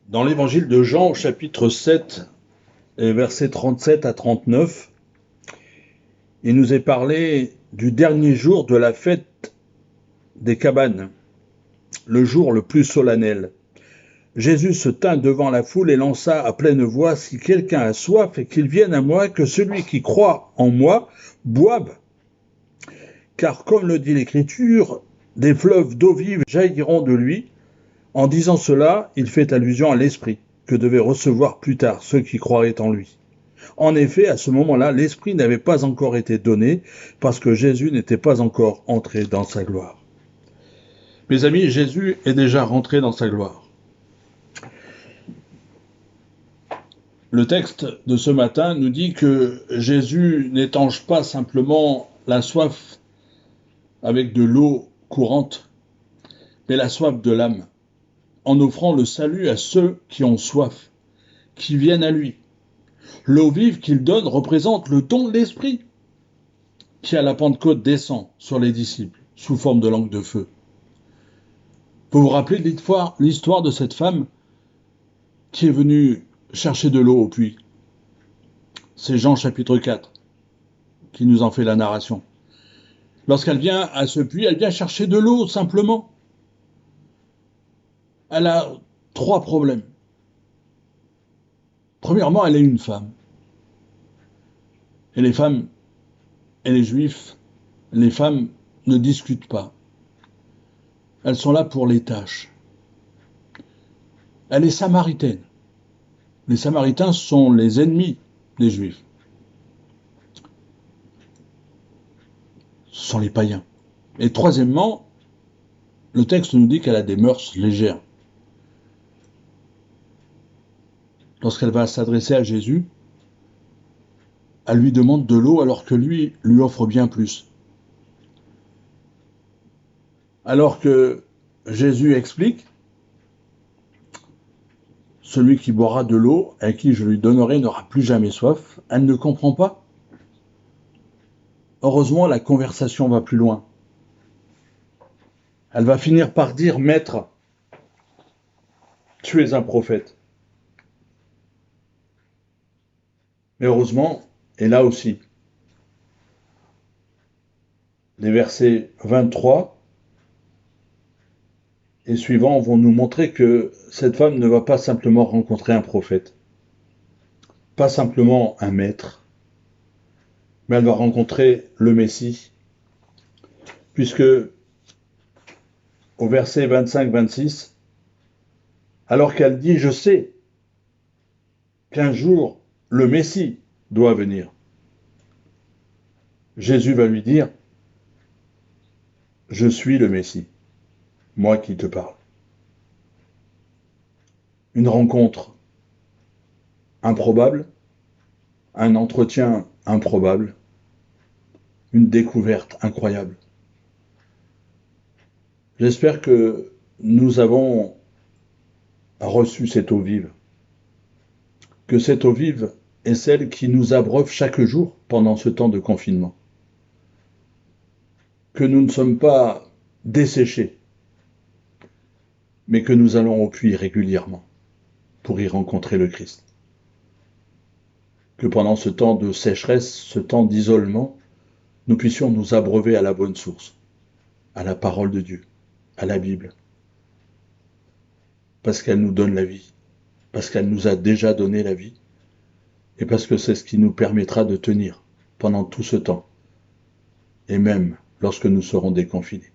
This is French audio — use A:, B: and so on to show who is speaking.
A: Dans l'évangile de Jean, au chapitre 7, et versets 37 à 39, il nous est parlé du dernier jour de la fête des cabanes, le jour le plus solennel. Jésus se tint devant la foule et lança à pleine voix: si quelqu'un a soif, et qu'il vienne à moi, que celui qui croit en moi boive. Car comme le dit l'Écriture, des fleuves d'eau vive jailliront de lui. En disant cela, il fait allusion à l'Esprit que devaient recevoir plus tard ceux qui croiraient en lui. En effet, à ce moment-là, l'Esprit n'avait pas encore été donné parce que Jésus n'était pas encore entré dans sa gloire. Mes amis, Jésus est déjà rentré dans sa gloire. Le texte de ce matin nous dit que Jésus n'étanche pas simplement la soif avec de l'eau courante, mais la soif de l'âme, en offrant le salut à ceux qui ont soif, qui viennent à lui. L'eau vive qu'il donne représente le don de l'Esprit, qui à la Pentecôte descend sur les disciples sous forme de langue de feu. Vous vous rappelez de l'histoire de cette femme qui est venue chercher de l'eau au puits? C'est Jean chapitre 4 qui nous en fait la narration. Lorsqu'elle vient à ce puits, elle vient chercher de l'eau simplement. Elle a 3 problèmes. Premièrement, elle est une femme. Et les femmes et les juifs, les femmes ne discutent pas. Elles sont là pour les tâches. Elle est samaritaine. Les Samaritains sont les ennemis des Juifs. Ce sont les païens. Et troisièmement, le texte nous dit qu'elle a des mœurs légères. Lorsqu'elle va s'adresser à Jésus, elle lui demande de l'eau alors que lui offre bien plus. Alors que Jésus explique: celui qui boira de l'eau à qui je lui donnerai n'aura plus jamais soif. Elle ne comprend pas. Heureusement, la conversation va plus loin. Elle va finir par dire: Maître, tu es un prophète. Mais heureusement, et là aussi, les versets 23 et suivants vont nous montrer que cette femme ne va pas simplement rencontrer un prophète, pas simplement un maître, mais elle va rencontrer le Messie, puisque au verset 25-26, alors qu'elle dit: je sais qu'un jour le Messie doit venir, Jésus va lui dire: je suis le Messie, moi qui te parle. Une rencontre improbable, un entretien improbable, une découverte incroyable. J'espère que nous avons reçu cette eau vive, que cette eau vive est celle qui nous abreuve chaque jour pendant ce temps de confinement, que nous ne sommes pas desséchés, mais que nous allons au puits régulièrement pour y rencontrer le Christ. Que pendant ce temps de sécheresse, ce temps d'isolement, nous puissions nous abreuver à la bonne source, à la parole de Dieu, à la Bible, parce qu'elle nous donne la vie, parce qu'elle nous a déjà donné la vie, et parce que c'est ce qui nous permettra de tenir pendant tout ce temps, et même lorsque nous serons déconfinés.